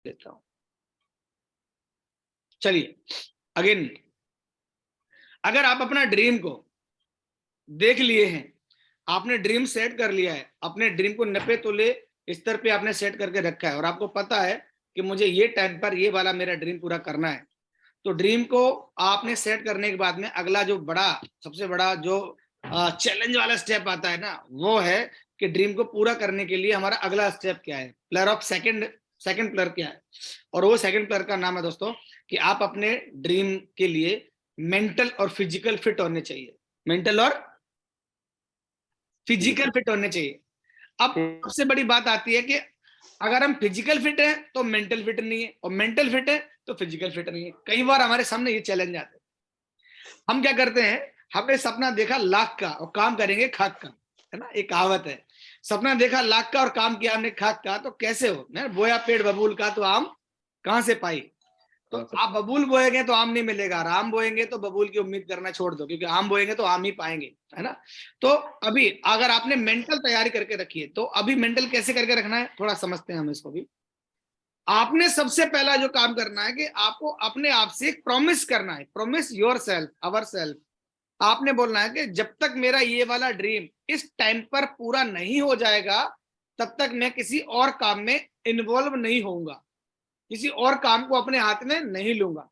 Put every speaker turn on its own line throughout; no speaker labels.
देता हूं। चलिए अगेन, अगर आप अपना ड्रीम को देख लिए हैं, आपने ड्रीम सेट कर लिया है, अपने ड्रीम को 90 तोले स्तर पे आपने सेट करके रखा है और आपको पता है कि मुझे ये टाइम पर ये वाला मेरा ड्रीम पूरा करना है, तो ड्रीम को आपने सेट करने के बाद में अगला जो बड़ा, सबसे बड़ा जो चैलेंज वाला स्टेप आता है ना, वो है कि ड्रीम को पूरा करने के लिए हमारा अगला स्टेप क्या है, पिलर ऑफ सेकंड पिलर क्या है। और वो सेकंड पिलर का नाम है दोस्तों कि आप अपने ड्रीम के लिए मेंटल और फिजिकल फिट होने चाहिए। मेंटल और फिजिकल फिट होने चाहिए। अब सबसे बड़ी बात आती है कि अगर हम फिजिकल फिट हैं तो मेंटल फिट नहीं है, और मेंटल फिट है तो फिजिकल फिट नहीं है। कई बार हमारे सामने ये चैलेंज आते हैं, हम क्या करते हैं, हमने सपना देखा लाख का और काम करेंगे खाक का, है ना, एक कहावत है, सपना देखा लाख का और काम किया हमने खाक का, तो कैसे हो, बोया पेड़ बबूल का तो आम कहां से पाई। तो आप बबूल बोएंगे तो आम नहीं मिलेगा, और आम बोएंगे तो बबूल की उम्मीद करना छोड़ दो, क्योंकि आम बोएंगे तो आम ही पाएंगे, है ना। तो अभी अगर आपने मेंटल तैयारी करके रखी है, तो अभी मेंटल कैसे करके रखना है थोड़ा समझते हैं हम इसको भी। आपने सबसे पहला जो काम करना है कि आपको अपने आप से एक प्रॉमिस करना है, promise your self, our self. आपने बोलना है कि जब तक मेरा ये वाला ड्रीम इस टाइम पर पूरा नहीं हो जाएगा, तब तक मैं किसी और काम में इन्वॉल्व नहीं होऊंगा, किसी और काम को अपने हाथ में नहीं लूंगा।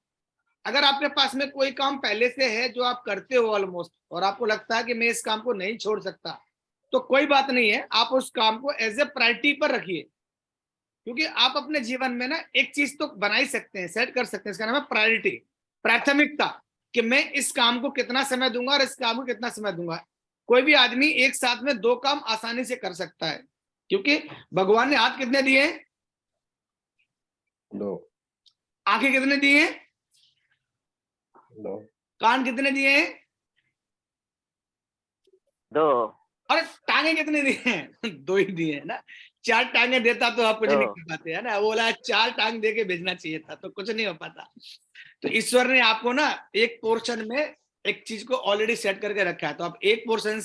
अगर आपके पास में कोई काम पहले से है जो आप करते हो ऑलमोस्ट, और आपको लगता है कि मैं इस काम को नहीं छोड़ सकता, तो कोई बात नहीं है, आप उस काम को एज ए प्रायोरिटी पर रखिए। क्योंकि आप अपने जीवन में ना एक चीज तो बना ही सकते हैं, सेट कर सकते हैं, इसका नाम है प्रायोरिटी, प्राथमिकता, कि मैं इस काम को कितना समय दूंगा और इस काम को कितना समय दूंगा। कोई भी आदमी एक साथ में दो काम आसानी से कर सकता है, क्योंकि भगवान ने हाथ कितने दिए हैं,
दो।
आंखें कितने दिए हैं,
दो।
कान कितने दिए हैं,
दो।
और टांगे कितने दिए हैं दो ही दिए हैं ना। चार टांगे देता तो आप कुछ नहीं कर पाते, है ना। बोला 4 टांग दे के भेजना चाहिए था, तो कुछ नहीं हो पाता। तो ईश्वर ने आपको ना एक पोर्शन में एक चीज को ऑलरेडी सेट करके रखा है, तो आप एक पोर्शन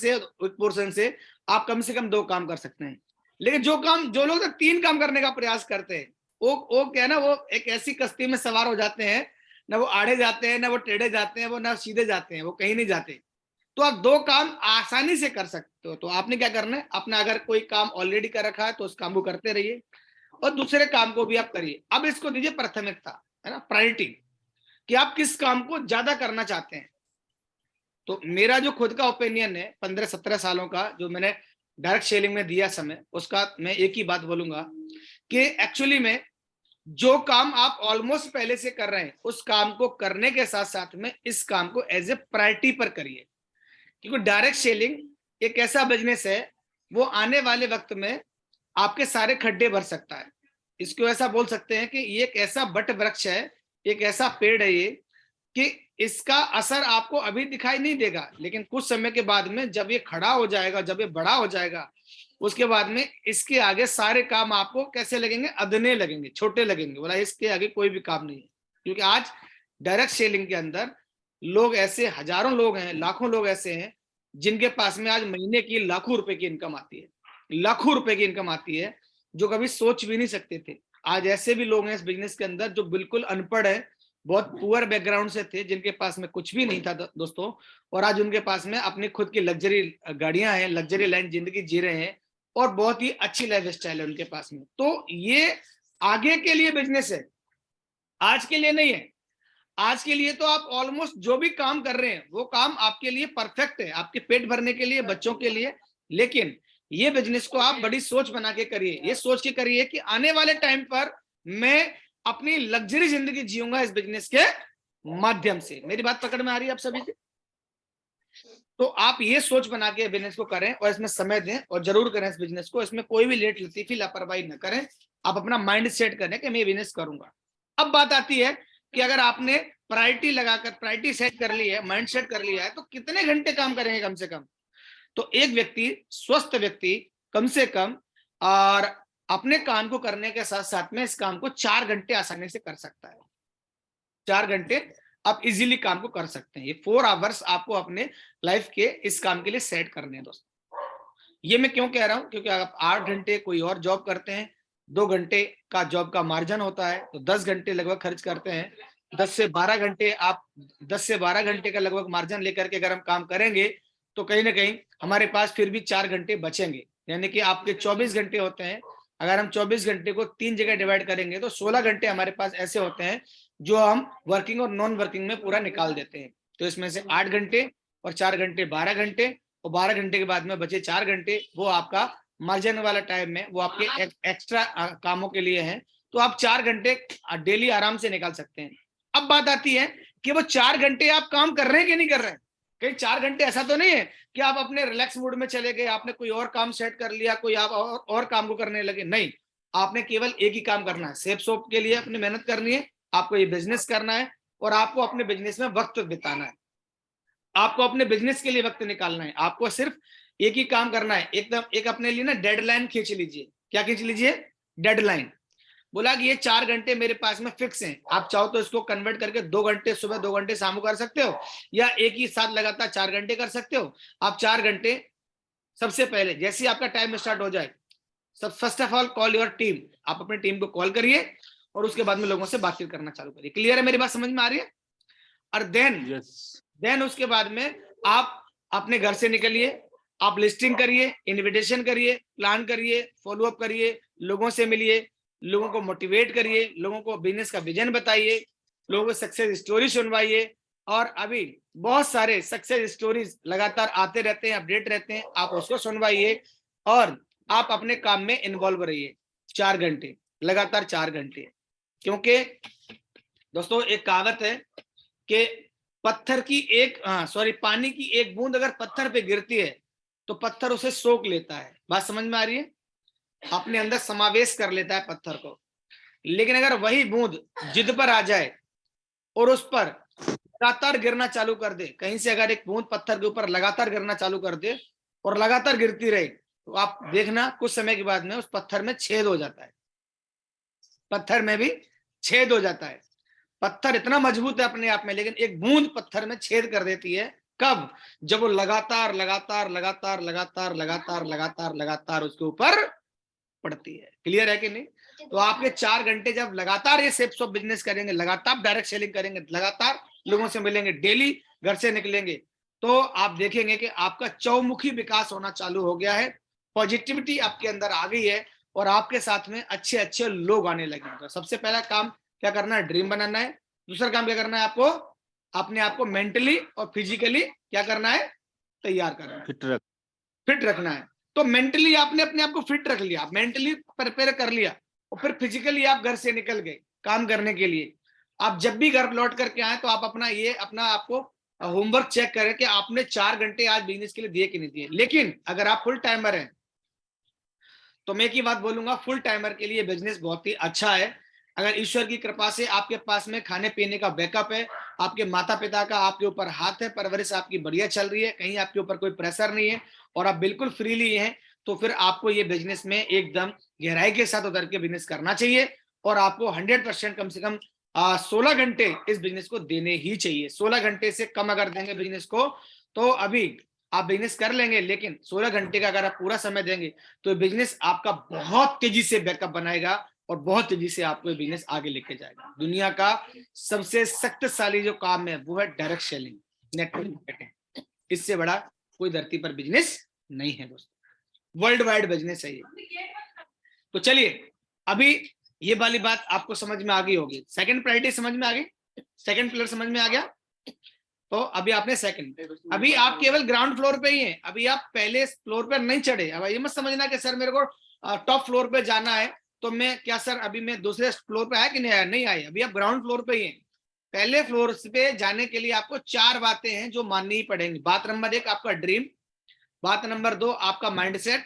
से आप कम से कम 2 काम कर सकते हैं। लेकिन जो लोग 3 काम करने का प्रयास करते हैं, वो क्या है ना, वो एक ऐसी कश्ती में सवार हो जाते हैं, ना वो आड़े जाते हैं, ना वो टेढ़े जाते हैं, वो ना सीधे जाते हैं, वो कहीं नहीं जाते। तो आप 2 काम आसानी से कर सकते हो। तो आपने क्या करना है, अपना अगर कोई काम ऑलरेडी कर रखा है तो उस काम को करते रहिए, और दूसरे काम को भी आप करिए। अब इसको दीजिए प्राथमिकता, है ना, प्रायोरिटी, कि आप किस काम को ज्यादा करना चाहते हैं। तो मेरा जो खुद का ओपिनियन है 15-17 सालों का, जो मैंने डायरेक्ट सेलिंग में दिया समय, उसका मैं एक ही बात बोलूंगा कि एक्चुअली में जो काम आप ऑलमोस्ट पहले से कर रहे हैं, उस काम को करने के साथ साथ में इस काम को एज ए प्रायोरिटी पर करिए। क्योंकि डायरेक्ट सेलिंग एक ऐसा बिजनेस है, वो आने वाले वक्त में आपके सारे खड्डे भर सकता है। इसको ऐसा बोल सकते हैं कि ये एक ऐसा बट वृक्ष है, एक ऐसा पेड़ है ये, कि इसका असर आपको अभी दिखाई नहीं देगा, लेकिन कुछ समय के बाद में जब ये खड़ा हो जाएगा, जब ये बड़ा हो जाएगा, उसके बाद में इसके आगे सारे काम आपको कैसे लगेंगे, अदने लगेंगे, छोटे लगेंगे। बोला इसके आगे कोई भी काम नहीं है। क्योंकि आज डायरेक्ट सेलिंग के अंदर लोग ऐसे, हजारों लोग हैं, लाखों लोग ऐसे हैं, जिनके पास में आज महीने की लाखों रुपए की इनकम आती है, लाखों रुपए की इनकम आती है, जो कभी सोच भी नहीं सकते थे। आज ऐसे भी लोग हैं इस बिजनेस के अंदर जो बिल्कुल अनपढ़ है, बहुत पुअर बैकग्राउंड से थे, जिनके पास में कुछ भी नहीं था दोस्तों, और आज उनके पास में अपनी खुद की लग्जरी गाड़ियां हैं, लग्जरी लाइन जिंदगी जी रहे हैं, और बहुत ही अच्छी लाइफ स्टाइल है उनके पास में। तो ये आगे के लिए बिजनेस है, आज के लिए नहीं है। आज के लिए तो आप ऑलमोस्ट जो भी काम कर रहे हैं वो काम आपके लिए परफेक्ट है, आपके पेट भरने के लिए, बच्चों के लिए। लेकिन ये बिजनेस को आप बड़ी सोच बना के करिए, ये सोच के करिए कि आने वाले टाइम पर मैं अपनी लग्जरी जिंदगी जीऊंगा इस बिजनेस के माध्यम से। मेरी बात पकड़ में आ रही है आप सभी की? तो आप ये सोच बना के बिजनेस को करें और इसमें समय दें, और जरूर करें इस बिजनेस को। इसमें कोई भी लेट लतीफी लापरवाही न करें। आप अपना माइंड सेट करें कि मैं बिजनेस करूंगा। अब बात आती है कि अगर आपने प्रायोरिटी लगाकर, प्रायोरिटी सेट कर ली है, माइंड सेट कर लिया है, तो कितने घंटे काम करेंगे कम से कम। तो एक व्यक्ति, स्वस्थ व्यक्ति, कम से कम और अपने काम को करने के साथ साथ में इस काम को 4 घंटे आसानी से कर सकता है। 4 घंटे आप इजीली काम को कर सकते हैं। ये 4 आवर्स आपको अपने लाइफ के इस काम के लिए सेट करने हैं दोस्तों। ये मैं क्यों कह रहा हूं, क्योंकि आप 8 घंटे कोई और जॉब करते हैं, 2 घंटे का जॉब का मार्जिन होता है, तो 10 घंटे लगभग खर्च करते हैं। 10 से 12 घंटे आप 10 से 12 घंटे का लगभग मार्जिन लेकर के अगर हम काम करेंगे तो कहीं ना कहीं हमारे पास फिर भी 4 घंटे बचेंगे, यानी कि आपके 24 घंटे होते हैं। अगर हम 24 घंटे को 3 जगह डिवाइड करेंगे तो 16 घंटे हमारे पास ऐसे होते हैं जो हम वर्किंग और नॉन वर्किंग में पूरा निकाल देते हैं। तो इसमें से 8 घंटे और 4 घंटे 12 घंटे, और 12 घंटे के बाद में बचे 4 घंटे, वो आपका मार्जिन वाला टाइम में वो आपके एक्स्ट्रा कामों के लिए हैं। तो आप 4 घंटे डेली आराम से निकाल सकते हैं। अब बात आती है कि वो 4 घंटे आप काम कर रहे हैं कि नहीं कर रहे हैं। कहीं 4 घंटे ऐसा तो नहीं है कि आप अपने रिलैक्स मूड में चले गए, आपने कोई और काम सेट कर लिया, कोई आप और काम को करने लगे। नहीं, आपने केवल एक ही काम करना है, सेफ सोप के लिए अपनी मेहनत करनी है, आपको ये बिजनेस करना है और आपको अपने बिजनेस में वक्त बिताना है, आपको अपने बिजनेस के लिए वक्त निकालना है। आपको सिर्फ एक ही काम करना है, एकदम एक अपने लिए ना डेडलाइन खींच लीजिए। क्या खींच लीजिए? डेडलाइन। बोला कि ये 4 घंटे मेरे पास में फिक्स हैं, आप चाहो तो इसको कन्वर्ट करके 2 घंटे सुबह 2 घंटे शाम को कर सकते हो, या एक ही साथ लगातार 4 घंटे कर सकते हो। आप 4 घंटे सबसे पहले जैसे ही आपका टाइम स्टार्ट हो जाए, सब first of all call your team, आप अपनी टीम को कॉल करिए और उसके बाद में लोगों से बातचीत करना चालू करिए। क्लियर है? मेरी बात समझ में आ रही है? और देन उसके बाद में आप अपने घर से निकलिए, आप लिस्टिंग करिए, इनविटेशन करिए, प्लान करिए, फॉलो अप करिए, लोगों से मिलिए, लोगों को मोटिवेट करिए, लोगों को बिजनेस का विजन बताइए, लोगों को सक्सेस स्टोरी सुनवाइए। और अभी बहुत सारे सक्सेस स्टोरीज लगातार आते रहते हैं, अपडेट रहते हैं, आप उसको सुनवाइए और आप अपने काम में इन्वॉल्व रहिए 4 घंटे लगातार 4 घंटे। क्योंकि दोस्तों एक कहावत है कि पत्थर की पानी की एक बूंद अगर पत्थर पे गिरती है तो पत्थर उसे सोख लेता है। बात समझ में आ रही है? अपने अंदर समावेश कर लेता है पत्थर को। लेकिन अगर वही बूंद जिद पर आ जाए और उस पर लगातार गिरना चालू कर दे, कहीं से अगर एक बूंद पत्थर के ऊपर लगातार गिरना चालू कर दे और लगातार गिरती रहे, तो आप देखना कुछ समय के बाद में उस पत्थर में छेद हो जाता है, पत्थर में भी छेद हो जाता है। पत्थर इतना मजबूत है अपने आप में, लेकिन एक बूंद पत्थर में छेद कर देती है। कब? जब वो लगातार लगातार लगातार लगातार लगातार लगातार लगातार उसके ऊपर पड़ती है। क्लियर है कि नहीं? तो आपके 4 घंटे जब लगातार ये सेप्स ऑफ बिजनेस करेंगे, लगातार डायरेक्ट सेलिंग करेंगे, लगातार लोगों से मिलेंगे, डेली घर से निकलेंगे, तो आप देखेंगे कि आपका चौमुखी विकास होना चालू हो गया है, पॉजिटिविटी आपके अंदर आ गई है और आपके साथ में अच्छे अच्छे लोग आने लगे। तो सबसे पहला काम क्या करना है? ड्रीम बनाना है। दूसरा काम क्या करना है? आपको अपने आप को मेंटली और फिजिकली क्या करना है? तैयार करना है, फिट रखना है। तो मेंटली आपने अपने आप को फिट रख लिया, मेंटली प्रिपेयर कर लिया, और फिर फिजिकली आप घर से निकल गए काम करने के लिए। आप जब भी घर लौट करके आए तो आप अपना आपको होमवर्क चेक करें कि आपने 4 घंटे आज बिजनेस के लिए दिए कि नहीं दिए। लेकिन अगर आप फुल टाइमर हैं तो मैं एक ही बात बोलूंगा, फुल टाइमर के लिए बिजनेस बहुत ही अच्छा है। अगर ईश्वर की कृपा से आपके पास में खाने पीने का बैकअप है, आपके माता पिता का आपके ऊपर हाथ है, परवरिश आपकी बढ़िया चल रही है, कहीं आपके ऊपर कोई प्रेशर नहीं है और आप बिल्कुल फ्रीली हैं, तो फिर आपको ये बिजनेस में एकदम गहराई के साथ उतर के बिजनेस करना चाहिए। और आपको 100% कम से कम 16 घंटे इस बिजनेस को देने ही चाहिए। 16 घंटे से कम अगर देंगे बिजनेस को तो अभी आप बिजनेस कर लेंगे, लेकिन 16 घंटे का अगर आप पूरा समय देंगे तो बिजनेस आपका बहुत तेजी से बैकअप बनाएगा और बहुत तेजी से आपको ये बिजनेस आगे लेके जाएगा। दुनिया का सबसे शक्तिशाली जो काम है वो है डायरेक्ट सेलिंग, नेटवर्क मार्केटिंग। इससे बड़ा कोई धरती पर बिजनेस नहीं है दोस्तों, वर्ल्ड वाइड बिजनेस है ये। तो चलिए, अभी ये वाली बात आपको समझ में आ गई होगी। सेकंड प्रायोरिटी समझ में आ गई, सेकंड पिलर समझ में आ गया। तो अभी आपने सेकंड, अभी आप केवल ग्राउंड फ्लोर पे ही हैं, अभी आप पहले फ्लोर पर नहीं चढ़े। अब ये मत समझना कि सर मेरे को टॉप फ्लोर पे जाना है तो मैं क्या सर अभी मैं दूसरे फ्लोर पे आया कि नहीं आया? नहीं आए, अभी आप ग्राउंड फ्लोर पे ही हैं। पहले फ्लोर पे जाने के लिए आपको 4 बातें हैं जो माननी ही पड़ेंगी। बात नंबर 1 आपका ड्रीम, बात नंबर 2 आपका माइंडसेट,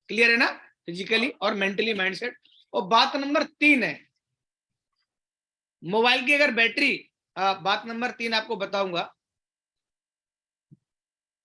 क्लियर है ना, फिजिकली और मेंटली माइंडसेट, और बात नंबर 3 है मोबाइल की अगर बैटरी, बात नंबर 3 आपको बताऊंगा